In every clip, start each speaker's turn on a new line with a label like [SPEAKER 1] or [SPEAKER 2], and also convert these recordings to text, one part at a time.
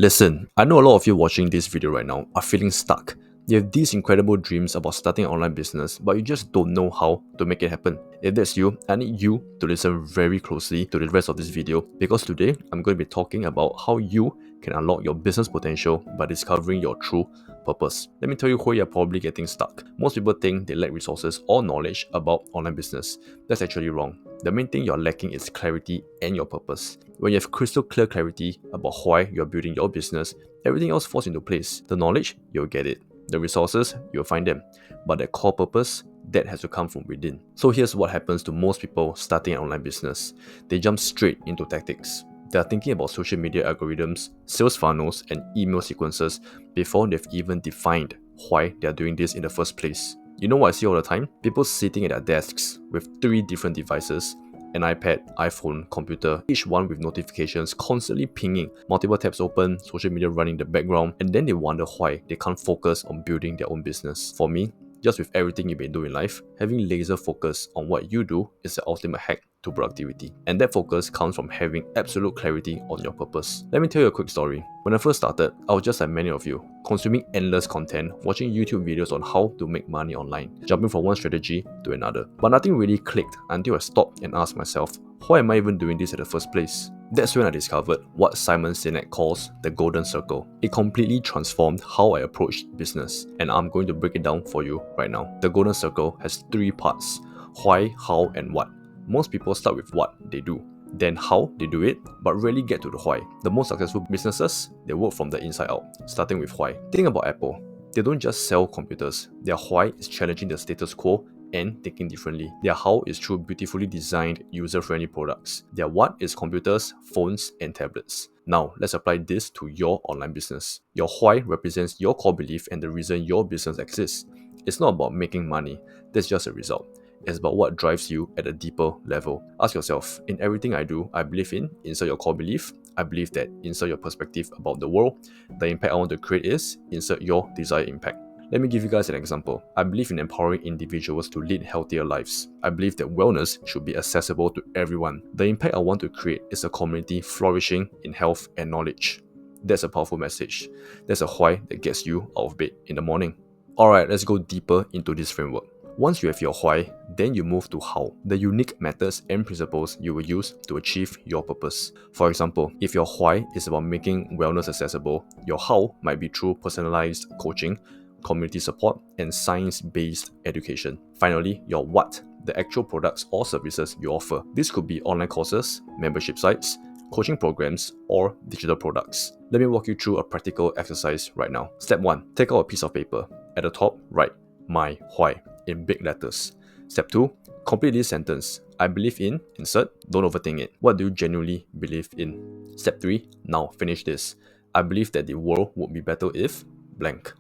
[SPEAKER 1] Listen, I know a lot of you watching this video right now are feeling stuck. You have these incredible dreams about starting an online business, but you just don't know how to make it happen. If that's you, I need you to listen very closely to the rest of this video because today I'm going to be talking about how you can unlock your business potential by discovering your true purpose. Let me tell you where you're probably getting stuck. Most people think they lack resources or knowledge about online business. That's actually wrong. The main thing you're lacking is clarity and your purpose. When you have crystal clear clarity about why you're building your business, everything else falls into place. The knowledge, you'll get it. The resources, you'll find them. But the core purpose, that has to come from within. So here's what happens to most people starting an online business. They jump straight into tactics. They are thinking about social media algorithms, sales funnels, and email sequences before they've even defined why they're doing this in the first place. You know what I see all the time? People sitting at their desks with 3 different devices, an iPad, iPhone, computer, each one with notifications constantly pinging, multiple tabs open, social media running in the background, and then they wonder why they can't focus on building their own business. For me, just with everything you may do in life, having laser focus on what you do is the ultimate hack to productivity. And that focus comes from having absolute clarity on your purpose. Let me tell you a quick story. When I first started, I was just like many of you, consuming endless content, watching YouTube videos on how to make money online, jumping from one strategy to another. But nothing really clicked until I stopped and asked myself, why am I even doing this in the first place? That's when I discovered what Simon Sinek calls the golden circle. It completely transformed how I approached business, and I'm going to break it down for you right now. The golden circle has 3 parts: why, how, and what. Most people start with what they do, then how they do it, but rarely get to the why. The most successful businesses, they work from the inside out, starting with why. Think about Apple. They don't just sell computers. Their why is challenging the status quo and thinking differently. Their how is through beautifully designed, user-friendly products. Their what is computers, phones, and tablets. Now, let's apply this to your online business. Your why represents your core belief and the reason your business exists. It's not about making money, that's just a result. It's about what drives you at a deeper level. Ask yourself, in everything I do, I believe in, insert your core belief. I believe that, insert your perspective about the world. The impact I want to create is, insert your desired impact. Let me give you guys an example. I believe in empowering individuals to lead healthier lives. I believe that wellness should be accessible to everyone. The impact I want to create is a community flourishing in health and knowledge. That's a powerful message. That's a why that gets you out of bed in the morning. Alright, let's go deeper into this framework. Once you have your why, then you move to how, the unique methods and principles you will use to achieve your purpose. For example, if your why is about making wellness accessible, your how might be through personalized coaching, community support, and science-based education. Finally, your what, the actual products or services you offer. This could be online courses, membership sites, coaching programs, or digital products. Let me walk you through a practical exercise right now. Step 1. Take out a piece of paper. At the top, write my why in big letters. Step 2. Complete this sentence. I believe in, insert, don't overthink it. What do you genuinely believe in? Step 3. Now finish this. I believe that the world would be better if blank.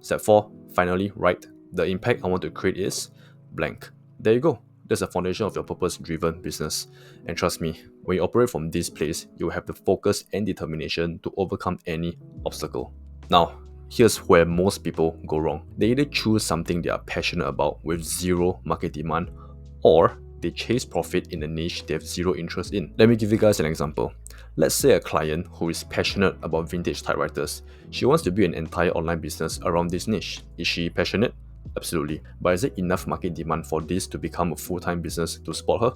[SPEAKER 1] Step 4. Finally, write the impact I want to create is blank. There you go. That's the foundation of your purpose-driven business. And trust me, when you operate from this place, you will have the focus and determination to overcome any obstacle. Now, here's where most people go wrong. They either choose something they are passionate about with zero market demand, or they chase profit in a niche they have zero interest in. Let me give you guys an example. Let's say a client who is passionate about vintage typewriters. She wants to build an entire online business around this niche. Is she passionate? Absolutely. But is there enough market demand for this to become a full-time business to support her?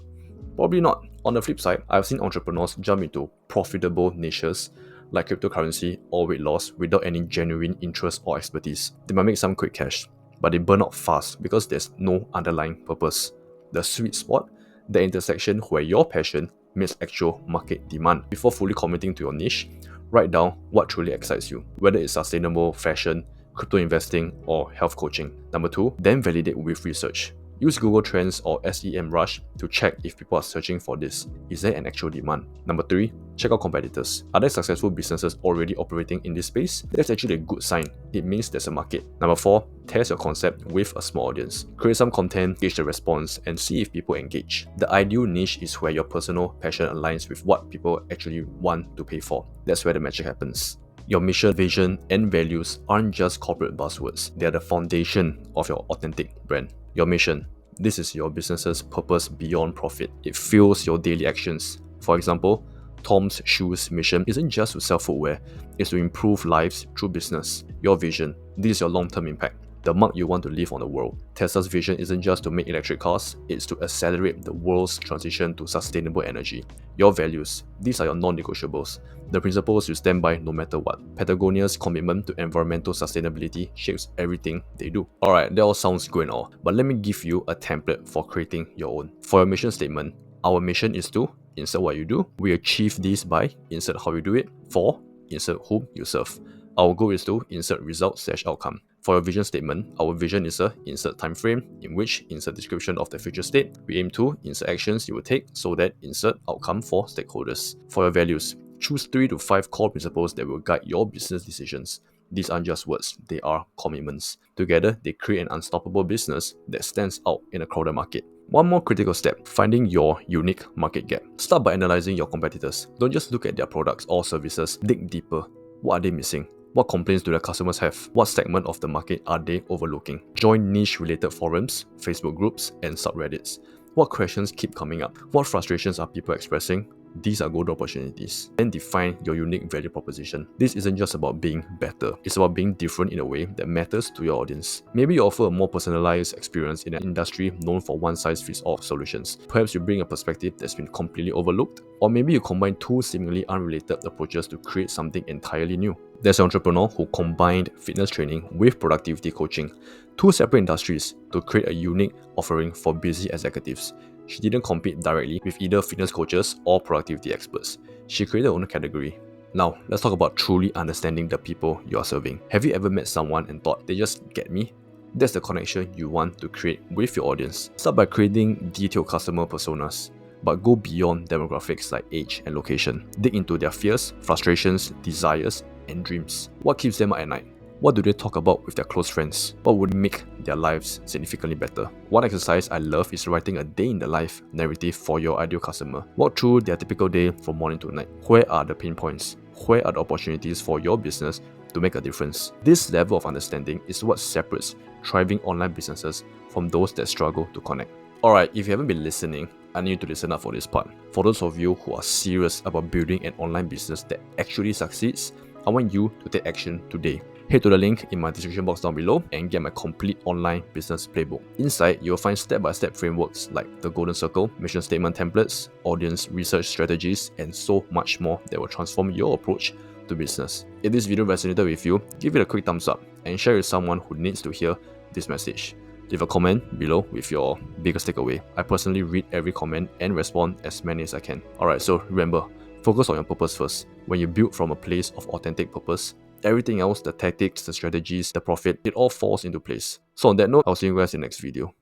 [SPEAKER 1] Probably not. On the flip side, I've seen entrepreneurs jump into profitable niches like cryptocurrency or weight loss without any genuine interest or expertise. They might make some quick cash, but they burn out fast because there's no underlying purpose. The sweet spot, the intersection where your passion meets actual market demand. Before fully committing to your niche, write down what truly excites you, whether it's sustainable fashion, crypto investing, or health coaching. Number 2, then validate with research. Use Google Trends or SEMrush to check if people are searching for this. Is there an actual demand? Number 3, check out competitors. Are there successful businesses already operating in this space? That's actually a good sign. It means there's a market. Number 4, test your concept with a small audience. Create some content, gauge the response, and see if people engage. The ideal niche is where your personal passion aligns with what people actually want to pay for. That's where the magic happens. Your mission, vision, and values aren't just corporate buzzwords. They are the foundation of your authentic brand. Your mission. This is your business's purpose beyond profit. It fuels your daily actions. For example, Tom's Shoes mission isn't just to sell footwear, it's to improve lives through business. Your vision, this is your long-term impact, the mark you want to leave on the world. Tesla's vision isn't just to make electric cars, it's to accelerate the world's transition to sustainable energy. Your values, these are your non-negotiables, the principles you stand by no matter what. Patagonia's commitment to environmental sustainability shapes everything they do. Alright, that all sounds good and all, but let me give you a template for creating your own. For your mission statement, our mission is to insert what you do. We achieve this by insert how you do it. For insert whom you serve. Our goal is to insert result/outcome. For your vision statement, our vision is a insert time frame in which insert description of the future state. We aim to insert actions you will take so that insert outcome for stakeholders. For your values, choose 3 to 5 core principles that will guide your business decisions. These aren't just words, they are commitments. Together, they create an unstoppable business that stands out in a crowded market. One more critical step, finding your unique market gap. Start by analyzing your competitors. Don't just look at their products or services, dig deeper. What are they missing? What complaints do their customers have? What segment of the market are they overlooking? Join niche-related forums, Facebook groups, and subreddits. What questions keep coming up? What frustrations are people expressing? These are good opportunities. Then define your unique value proposition. This isn't just about being better, it's about being different in a way that matters to your audience. Maybe you offer a more personalized experience in an industry known for one-size-fits-all solutions. Perhaps you bring a perspective that's been completely overlooked, or maybe you combine two seemingly unrelated approaches to create something entirely new. There's an entrepreneur who combined fitness training with productivity coaching, two separate industries, to create a unique offering for busy executives. She didn't compete directly with either fitness coaches or productivity experts. She created her own category. Now, let's talk about truly understanding the people you are serving. Have you ever met someone and thought, they just get me? That's the connection you want to create with your audience. Start by creating detailed customer personas, but go beyond demographics like age and location. Dig into their fears, frustrations, desires, and dreams. What keeps them up at night? What do they talk about with their close friends? What would make their lives significantly better? One exercise I love is writing a day in the life narrative for your ideal customer. Walk through their typical day from morning to night. Where are the pain points? Where are the opportunities for your business to make a difference? This level of understanding is what separates thriving online businesses from those that struggle to connect. Alright, if you haven't been listening, I need you to listen up for this part. For those of you who are serious about building an online business that actually succeeds, I want you to take action today. Head to the link in my description box down below and get my complete online business playbook. Inside, you'll find step-by-step frameworks like the Golden Circle, mission statement templates, audience research strategies, and so much more that will transform your approach to business. If this video resonated with you, give it a quick thumbs up and share with someone who needs to hear this message. Leave a comment below with your biggest takeaway. I personally read every comment and respond as many as I can. Alright, so remember, focus on your purpose first. When you build from a place of authentic purpose, everything else, the tactics, the strategies, the profit, it all falls into place. So on that note, I'll see you guys in the next video.